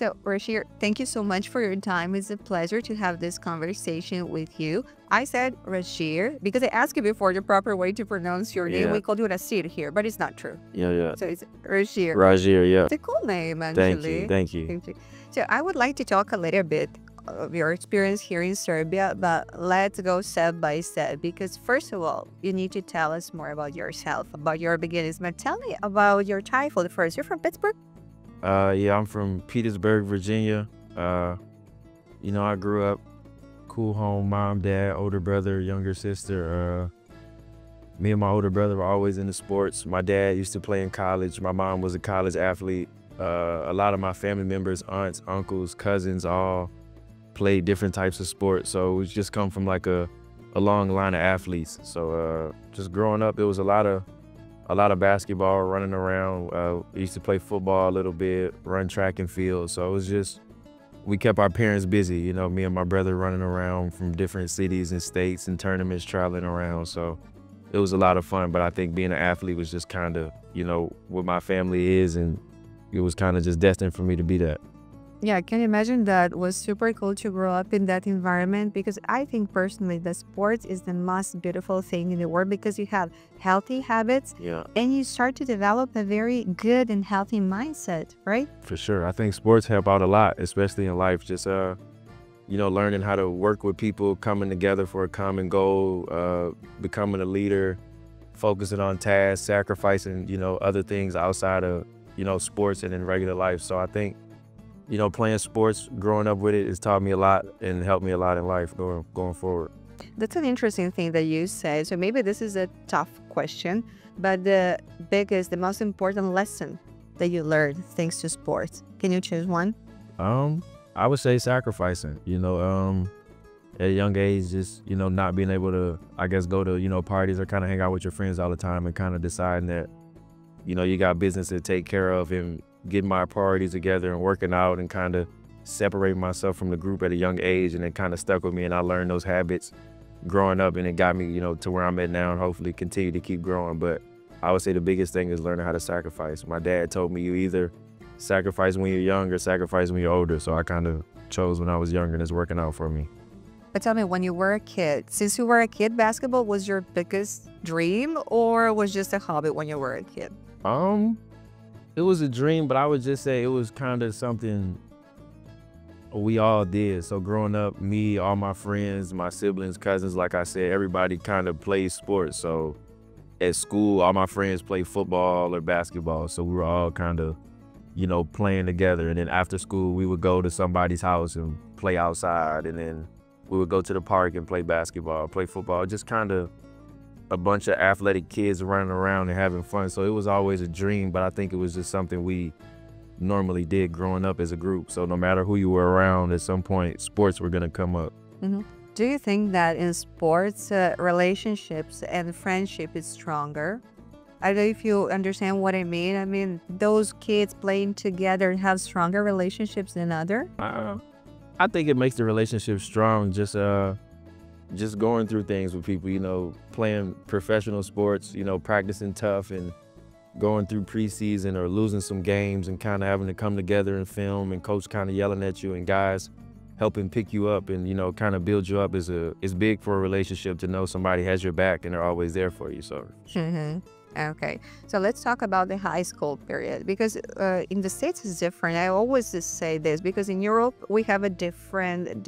So, Rašir, thank you so much for your time. It's a pleasure to have this conversation with you. I said Rašir because I asked you before the proper way to pronounce your name. We called you Rašir here, but it's not true. Yeah. So it's Rašir. Rašir, yeah. It's a cool name, actually. Thank you. So I would like to talk a little bit of your experience here in Serbia, but let's go step by step because first of all, you need to tell us more about yourself, about your beginnings. But tell me about your childhood first. You're from Pittsburgh? Yeah, I'm from Petersburg, Virginia. I grew up cool home, mom, dad, older brother, younger sister. Me and my older brother were always into sports. My dad used to play in college. My mom was a college athlete. A lot of my family members, aunts, uncles, cousins, all played different types of sports. So we just come from like a long line of athletes. So just growing up, it was a lot of basketball, running around. We used to play football a little bit, run track and field. So it was just, we kept our parents busy, me and my brother running around from different cities and states and tournaments, traveling around. So it was a lot of fun, but I think being an athlete was just kind of, what my family is, and it was kind of just destined for me to be that. Yeah, I can imagine that was super cool to grow up in that environment because I think personally that sports is the most beautiful thing in the world because you have healthy habits and you start to develop a very good and healthy mindset, right? For sure. I think sports help out a lot, especially in life. Just, learning how to work with people, coming together for a common goal, becoming a leader, focusing on tasks, sacrificing, other things outside of, sports and in regular life. So I think, playing sports, growing up with it, has taught me a lot and helped me a lot in life going forward. That's an interesting thing that you said. So maybe this is a tough question, but the most important lesson that you learned thanks to sports, can you choose one? I would say sacrificing, at a young age, just, not being able to, I guess, go to, parties or kind of hang out with your friends all the time and kind of deciding that, you got business to take care of and getting my priorities together and working out and kind of separating myself from the group at a young age, and it kind of stuck with me, and I learned those habits growing up, and it got me, to where I'm at now, and hopefully continue to keep growing. But I would say the biggest thing is learning how to sacrifice. My dad told me you either sacrifice when you're young or sacrifice when you're older, so I kind of chose when I was younger, and it's working out for me. But tell me, when you were a kid, since you were a kid, basketball was your biggest dream or was just a hobby when you were a kid? It was a dream, but I would just say it was kind of something we all did. So growing up, me, all my friends, my siblings, cousins, like I said, everybody kind of played sports. So at school, all my friends played football or basketball. So we were all kind of, playing together. And then after school, we would go to somebody's house and play outside. And then we would go to the park and play basketball, play football, just kind of a bunch of athletic kids running around and having fun. So it was always a dream, but I think it was just something we normally did growing up as a group. So no matter who you were around, at some point, sports were going to come up. Do you think that in sports, relationships and friendship is stronger? I don't know if you understand what I mean. I mean, those kids playing together have stronger relationships than others? I think it makes the relationship strong, just going through things with people, playing professional sports, practicing tough and going through preseason or losing some games and kind of having to come together and film, and coach kind of yelling at you and guys helping pick you up and, kind of build you up is big for a relationship, to know somebody has your back and they're always there for you. So. Okay, so let's talk about the high school period, because in the States it's different. I always just say this because in Europe we have a different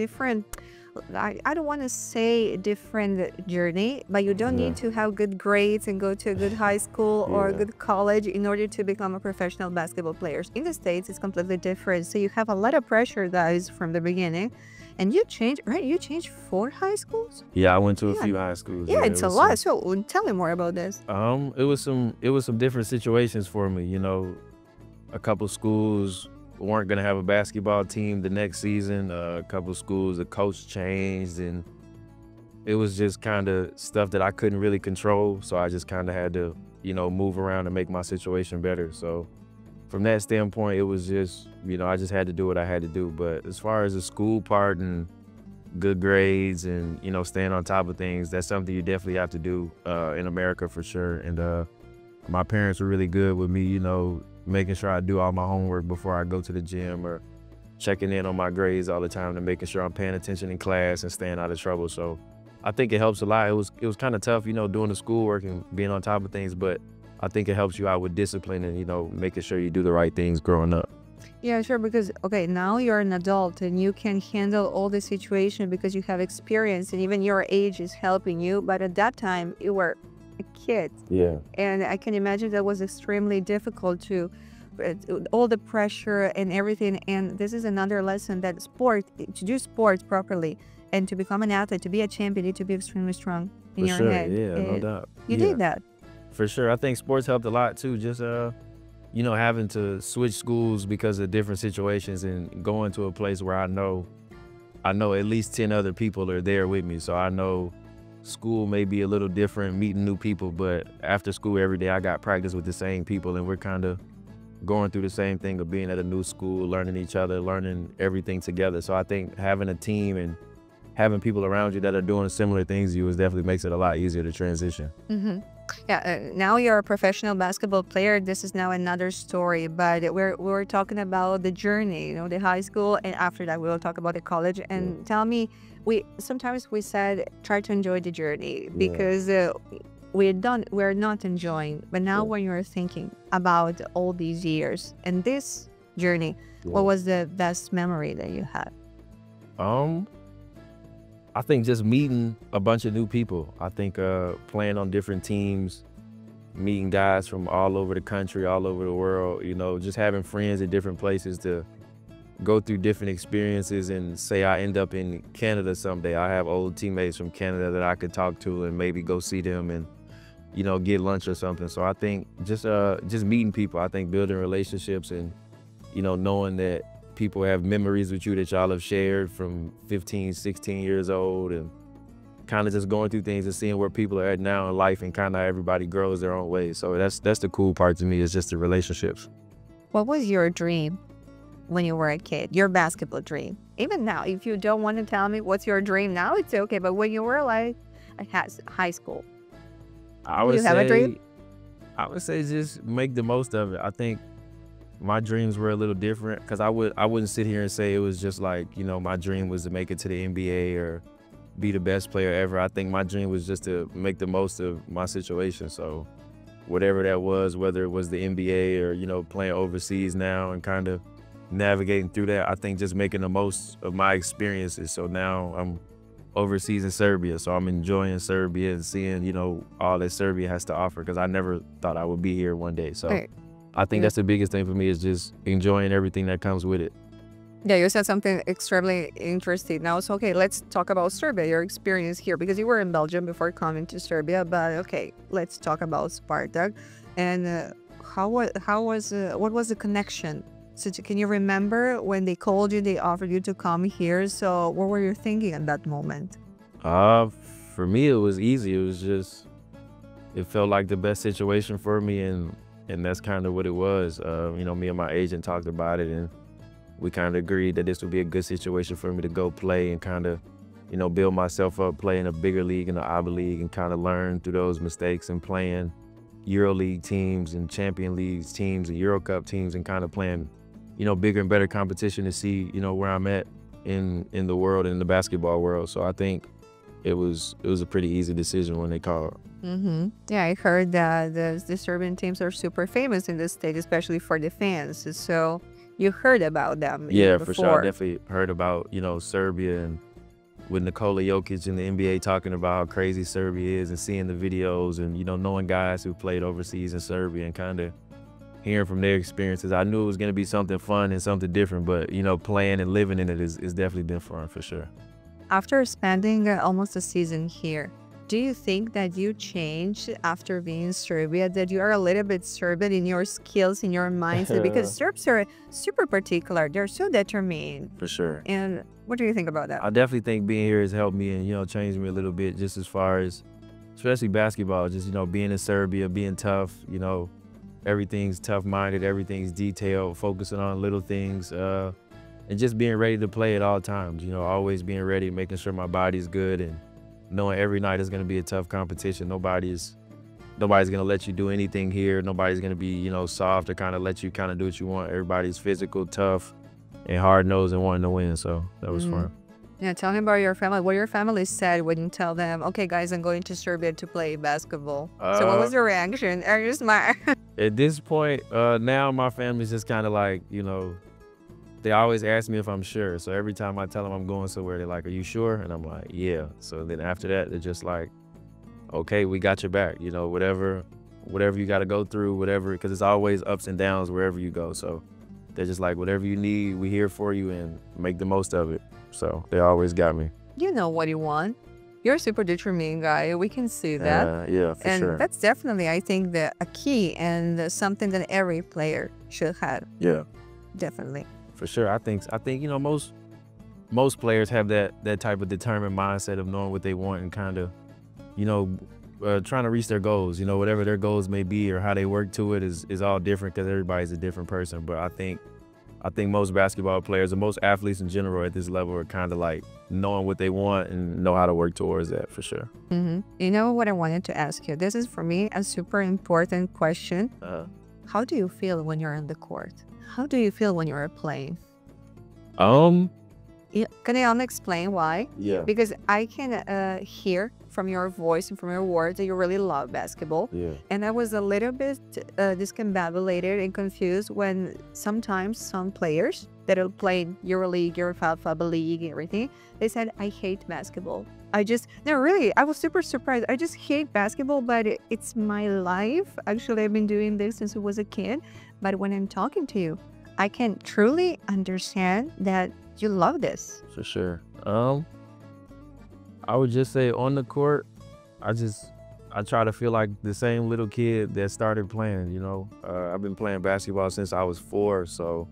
I don't want to say different journey, but you don't need to have good grades and go to a good high school or a good college in order to become a professional basketball player. In the States, it's completely different. So you have a lot of pressure, guys, from the beginning. And you changed, right? You changed 4 high schools? Yeah, I went to a few high schools. Yeah, it's a lot. So tell me more about this. It was some different situations for me. A couple schools weren't going to have a basketball team the next season. A couple schools, the coach changed, and it was just kind of stuff that I couldn't really control. So I just kind of had to, move around and make my situation better. So from that standpoint, it was just, I just had to do what I had to do. But as far as the school part and good grades and, staying on top of things, that's something you definitely have to do in America for sure. And my parents were really good with me, making sure I do all my homework before I go to the gym or checking in on my grades all the time and making sure I'm paying attention in class and staying out of trouble. So I think it helps a lot. It was kind of tough, you know, doing the schoolwork and being on top of things, but I think it helps you out with discipline and, you know, making sure you do the right things growing up. Yeah, sure. Because, okay, now you're an adult and you can handle all the situation because you have experience and even your age is helping you. But at that time, you were a kid. Yeah. And I can imagine that was extremely difficult to all the pressure and everything. And this is another lesson that to do sports properly and to become an athlete, to be a champion, you need to be extremely strong in your head. Yeah, no doubt. You did that. For sure. I think sports helped a lot too. Just, you know, having to switch schools because of different situations and going to a place where I know at least 10 other people are there with me. So I know school may be a little different, meeting new people, but after school every day I got practice with the same people and we're kind of going through the same thing of being at a new school, learning each other, learning everything together. So I think having a team and having people around you that are doing similar things to you definitely makes it a lot easier to transition. Yeah, now you're a professional basketball player. This is now another story, but we're talking about the journey, you know, the high school, and after that we'll talk about the college. And tell me, sometimes we said try to enjoy the journey because we're not enjoying. But now when you're thinking about all these years and this journey, what was the best memory that you had? I think just meeting a bunch of new people. I think playing on different teams, meeting guys from all over the country, all over the world, you know, just having friends in different places to go through different experiences. And say I end up in Canada someday, I have old teammates from Canada that I could talk to and maybe go see them and, you know, get lunch or something. So I think just meeting people, I think building relationships and, you know, knowing that people have memories with you that y'all have shared from 15, 16 years old, and kind of just going through things and seeing where people are at now in life and kind of everybody grows their own way. So that's the cool part to me, is just the relationships. What was your dream when you were a kid, your basketball dream? Even now, if you don't want to tell me what's your dream now, it's okay. But when you were like high school, do you have a dream? I would say just make the most of it. I think my dreams were a little different because I wouldn't sit here and say it was just like, you know, my dream was to make it to the NBA or be the best player ever. I think my dream was just to make the most of my situation. So whatever that was, whether it was the NBA or, you know, playing overseas now and kind of navigating through that, I think just making the most of my experiences. So now I'm overseas in Serbia, so I'm enjoying Serbia and seeing, you know, all that Serbia has to offer, because I never thought I would be here one day. So I think that's the biggest thing for me, is just enjoying everything that comes with it. Yeah, you said something extremely interesting. Now, so okay, let's talk about Serbia, your experience here, because you were in Belgium before coming to Serbia. But okay, let's talk about Sparta. And what was the connection? So can you remember when they called you, they offered you to come here? So what were you thinking at that moment? For me, it was easy. It was just, it felt like the best situation for me, and that's kind of what it was. You know, me and my agent talked about it, and we kind of agreed that this would be a good situation for me to go play and kind of, you know, build myself up, play in a bigger league, in the ABA league, and kind of learn through those mistakes, and playing EuroLeague teams and Champion Leagues teams and Euro Cup teams, and kind of playing, you know, bigger and better competition to see, you know, where I'm at in the world, in the basketball world. So I think it was a pretty easy decision when they called. Yeah, I heard that the Serbian teams are super famous in the state, especially for the fans. So you heard about them? Yeah, before. For sure. I definitely heard about, you know, Serbia, and with Nikola Jokic in the NBA talking about how crazy Serbia is, and seeing the videos, and, you know, knowing guys who played overseas in Serbia and kind of hearing from their experiences. I knew it was going to be something fun and something different, but, you know, playing and living in it is definitely been fun for sure. After spending almost a season here, do you think that you changed after being in Serbia, that you are a little bit Serbian in your skills, in your mindset? Because Serbs are super particular. They're so determined. For sure. And what do you think about that? I definitely think being here has helped me and, you know, changed me a little bit, just as far as, especially basketball, just, you know, being in Serbia, being tough, you know, everything's tough-minded, everything's detailed, focusing on little things, and just being ready to play at all times, you know, always being ready, making sure my body's good, and knowing every night is going to be a tough competition. Nobody's going to let you do anything here. Nobody's going to be, you know, soft or kind of let you kind of do what you want. Everybody's physical, tough, hard nosed and wanting to win. So that was fun. Yeah, tell me about your family. What your family said when you tell them, okay, guys, I'm going to Serbia to play basketball. So what was your reaction? Are you smart? At this point, now my family's just kind of like, they always ask me if I'm sure. So every time I tell them I'm going somewhere, they're like, are you sure? And I'm like, yeah. So then after that, they're just like, okay, we got your back. Whatever you got to go through, whatever, because it's always ups and downs wherever you go. So they're just like, whatever you need, we here for you, and make the most of it. So they always got me. You know what you want. You're a super determined guy. We can see that. Yeah, for sure. And that's definitely, I think, a key and something that every player should have. Yeah. Definitely. For sure. I think most players have that type of determined mindset of knowing what they want and kind of, trying to reach their goals. Whatever their goals may be or how they work to it is all different because everybody's a different person. But I think most basketball players and most athletes in general at this level are kind of like knowing what they want and know how to work towards that for sure. You know what I wanted to ask you? This is for me a super important question. How do you feel when you're on the court? How do you feel when you're playing? Can you explain why? Yeah. Because I can hear from your voice and from your words that you really love basketball. Yeah. And I was a little bit discombobulated and confused when sometimes some players that are playing EuroLeague, FIBA League, everything, they said, I hate basketball. I was super surprised. I just hate basketball, but it's my life. Actually, I've been doing this since I was a kid. But when I'm talking to you, I can truly understand that you love this. For sure. I would just say on the court, I try to feel like the same little kid that started playing, I've been playing basketball since I was 4, so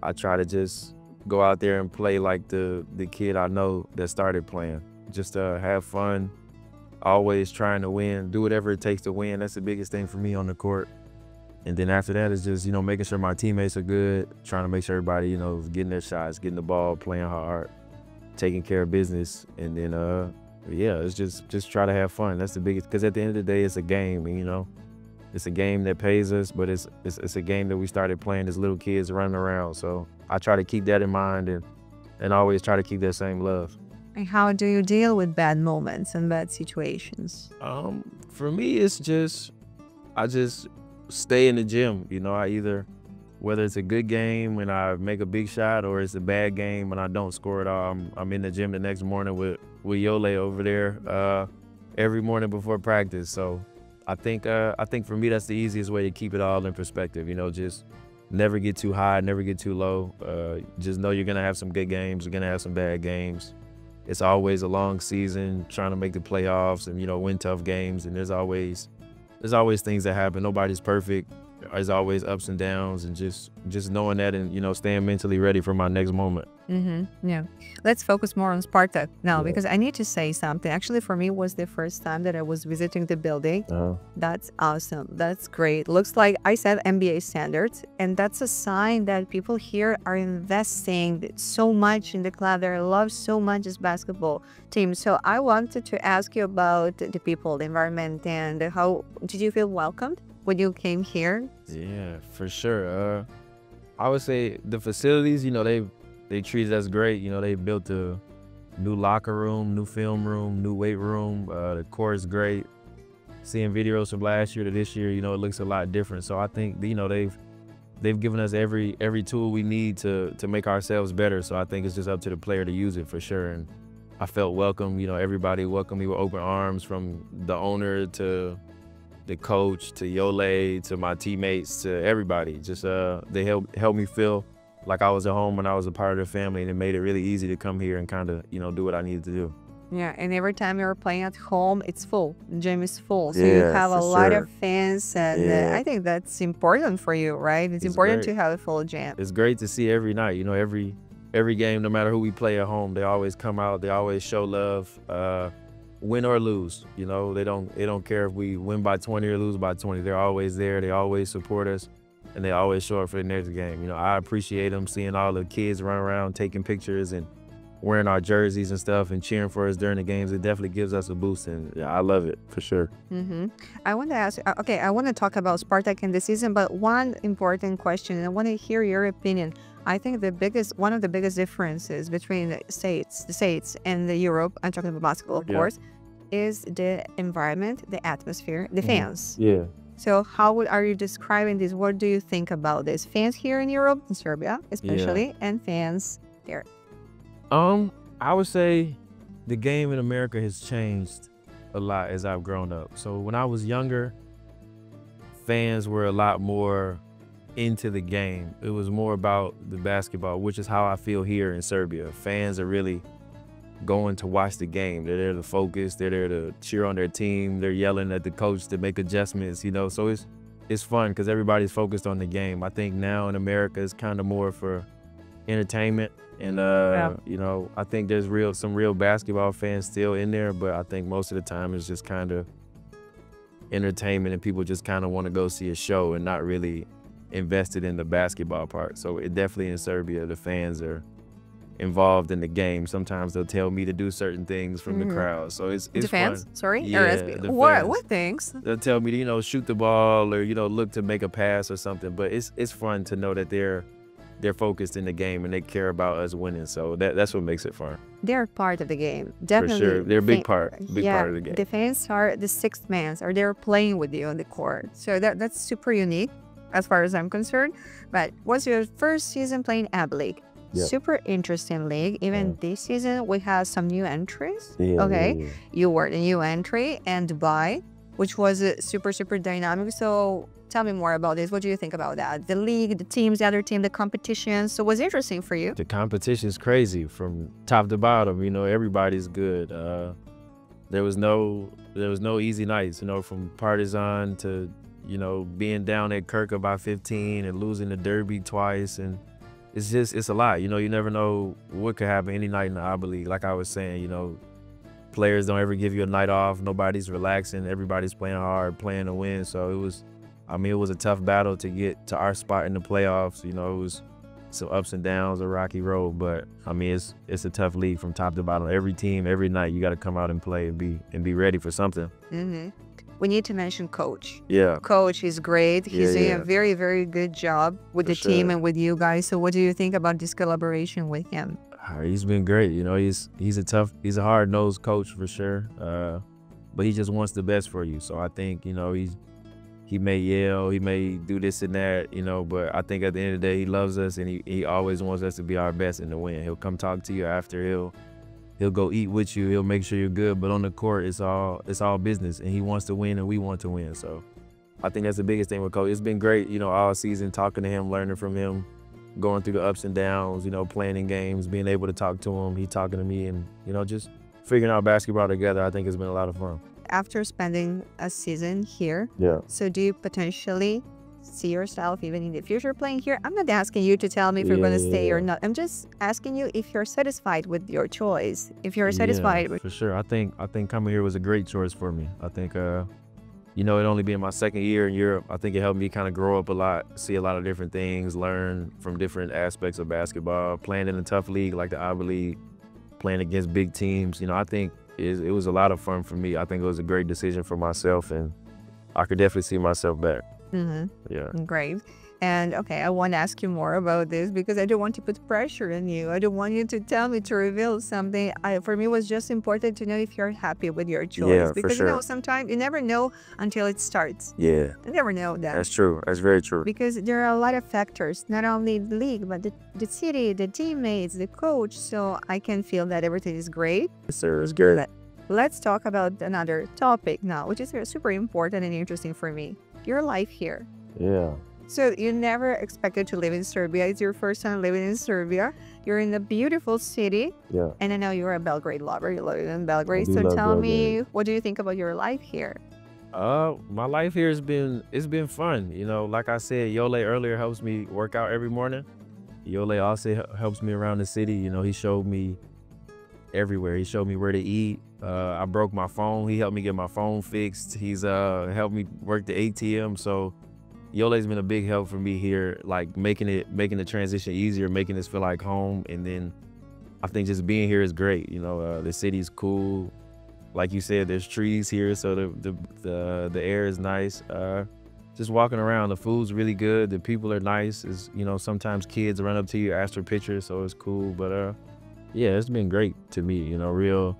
I try to just go out there and play like the kid I know that started playing. Just have fun, always trying to win, do whatever it takes to win. That's the biggest thing for me on the court. And then after that is just, making sure my teammates are good, trying to make sure everybody, is getting their shots, getting the ball, playing hard, taking care of business. And then, it's just try to have fun. That's the biggest, because at the end of the day, it's a game, and, it's a game that pays us, but it's a game that we started playing as little kids running around. So I try to keep that in mind and always try to keep that same love. And how do you deal with bad moments and bad situations? For me, I just stay in the gym. Whether it's a good game and I make a big shot or it's a bad game and I don't score at all, I'm in the gym the next morning with Yole over there every morning before practice. So I think for me that's the easiest way to keep it all in perspective. Just never get too high, never get too low. Just know you're gonna have some good games, you're gonna have some bad games. It's always a long season, trying to make the playoffs and win tough games. And there's always things that happen. Nobody's perfect. There's always ups and downs, and just knowing that and staying mentally ready for my next moment. Yeah. Let's focus more on Sparta now, because I need to say something. Actually, for me, it was the first time that I was visiting the building. That's awesome. That's great. Looks like I said NBA standards, and that's a sign that people here are investing so much in the club. They love so much this basketball team. So I wanted to ask you about the people, the environment, and how did you feel welcomed when you came here? Yeah, for sure. I would say the facilities, they treated us great. They built a new locker room, new film room, new weight room. The court's great. Seeing videos from last year to this year, it looks a lot different. So I think, they've given us every tool we need to make ourselves better. So I think it's just up to the player to use it for sure. And I felt welcome. Everybody welcomed me with open arms, from the owner to the coach to Yole to my teammates to everybody. Just they helped me feel like I was at home when I was a part of the family, and it made it really easy to come here and kind of do what I needed to do. Yeah, and every time you're playing at home, it's full. The gym is full, so you have a lot of fans, and I think that's important for you, right? It's important to have a full gym. It's great to see every night. Every game, no matter who we play at home, they always come out. They always show love. Win or lose, they don't care if we win by 20 or lose by 20. They're always there. They always support us, and they always show up for the next game. I appreciate them, seeing all the kids run around taking pictures and wearing our jerseys and stuff and cheering for us during the games. It definitely gives us a boost, and I love it for sure. I want to ask, I want to talk about Spartak in the season, but one important question, and I want to hear your opinion. I think one of the biggest differences between the states and the Europe, I'm talking about basketball, of course, is the environment, the atmosphere, the fans. Yeah. So how are you describing this? What do you think about this? Fans here in Europe, in Serbia especially, and fans there? I would say the game in America has changed a lot as I've grown up. So when I was younger, fans were a lot more into the game. It was more about the basketball, which is how I feel here in Serbia. Fans are really going to watch the game. They're there to focus. They're there to cheer on their team. They're yelling at the coach to make adjustments, you know. So it's fun because everybody's focused on the game. I think now in America it's kind of more for entertainment. And, you know, I think there's some real basketball fans still in there, but I think most of the time it's just kind of entertainment and people just kind of want to go see a show and not really invested in the basketball part. So it definitely in Serbia, the fans are involved in the game. Sometimes they'll tell me to do certain things from the crowd. So it's the fans? fun. Sorry? Yeah, the fans. What things? They'll tell me to, you know, shoot the ball or, you know, look to make a pass or something. But it's fun to know that they're focused in the game and they care about us winning. So that's what makes it fun. They're part of the game. Definitely. For sure. They're a big part of the game. The fans are the sixth man, or they're playing with you on the court. So that's super unique as far as I'm concerned. But what's your first season playing AB League? Yep. Super interesting league. Even this season, we have some new entries. You were the new entry, and Dubai, which was super, super dynamic. So tell me more about this. What do you think about that? The league, the teams, the other team, the competition. So what's interesting for you? The competition is crazy from top to bottom. You know, everybody's good. There was no easy nights. You know, from Partizan to, you know, being down at Kirka by 15 and losing the derby twice, and it's a lot. You know, you never know what could happen any night in the AB League. Like I was saying, you know, players don't ever give you a night off. Nobody's relaxing. Everybody's playing hard, playing to win. So it was a tough battle to get to our spot in the playoffs. You know, it was some ups and downs, a rocky road, but I mean, it's a tough league from top to bottom. Every team, every night, you got to come out and play and be ready for something. We need to mention Coach. Yeah. Coach is great. He's doing a very, very good job with the team and with you guys. So what do you think about this collaboration with him? He's been great. You know, he's a hard-nosed coach for sure. But he just wants the best for you. So I think, you know, he may yell, he may do this and that, you know, but I think at the end of the day, he loves us and he always wants us to be our best and to win. He'll come talk to you after, he'll go eat with you, he'll make sure you're good, but on the court, it's all business, and he wants to win and we want to win. So I think that's the biggest thing with Coach. It's been great, you know, all season, talking to him, learning from him, going through the ups and downs, you know, playing in games, being able to talk to him, he talking to me, and, you know, just figuring out basketball together. I think it's been a lot of fun. After spending a season here, so do you potentially see yourself even in the future playing here? I'm not asking you to tell me if you're going to stay or not. I'm just asking you if you're satisfied with your choice. If you're satisfied with... For sure. I think coming here was a great choice for me. I think, you know, it only being my second year in Europe, I think it helped me kind of grow up a lot, see a lot of different things, learn from different aspects of basketball, playing in a tough league like the AB League, playing against big teams. You know, I think it was a lot of fun for me. I think it was a great decision for myself, and I could definitely see myself back. Yeah. Great. And okay, I want to ask you more about this because I don't want to put pressure on you. I don't want you to tell me to reveal something. For me, it was just important to know if you're happy with your choice. Yeah, because for sure. You know, sometimes you never know until it starts. Yeah. You never know that. That's true. That's very true. Because there are a lot of factors, not only the league, but the city, the teammates, the coach. So I can feel that everything is great. Yes, sir. It's good. Let's talk about another topic now, which is super important and interesting for me. Your life here. Yeah. So you never expected to live in Serbia. It's your first time living in Serbia. You're in a beautiful city. Yeah. And I know you're a Belgrade lover. You live in Belgrade. So tell me, what do you think about your life here? My life here it's been fun. You know, like I said, Yole earlier helps me work out every morning. Yole also helps me around the city. You know, he showed me everywhere. He showed me where to eat. I broke my phone. He helped me get my phone fixed. He's helped me work the ATM. So Yole's been a big help for me here, like making the transition easier, making this feel like home. And then I think just being here is great. You know, the city's cool. Like you said, there's trees here, so the air is nice. just walking around. The food's really good. The people are nice. Is sometimes kids run up to you, ask for pictures, so it's cool. But yeah, it's been great to me. Real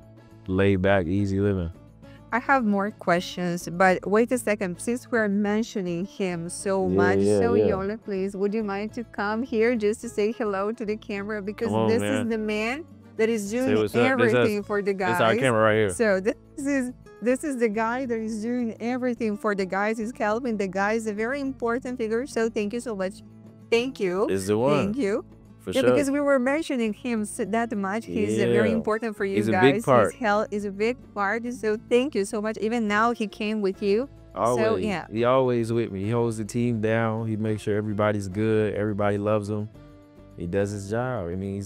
laid back, easy living. I have more questions, but wait a second. Since we're mentioning him so Yeah, much, yeah, so yeah. Yola, please, would you mind to come here just to say hello to the camera? Because Come on, this is man. the man that is Say doing what's up. This us. everything for the This our guys. camera right here. So this is the guy that is doing everything for the guys. He's helping the guys. A very important figure. So thank you so much. Thank you. Is the one. Thank you. For Yeah, sure. because we were mentioning him that much. He's very Yeah. important for you He's a guys. big part. His health is a big part. So thank you so much. Even now, he came with you. Always. So yeah, He always with me. He holds the team down. He makes sure everybody's good. Everybody loves him. He does his job. I mean,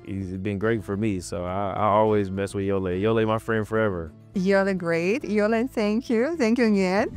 he's been great for me. So I always mess with Yole. Yole, my friend forever. Yola, great. Yola, thank you. Thank you again.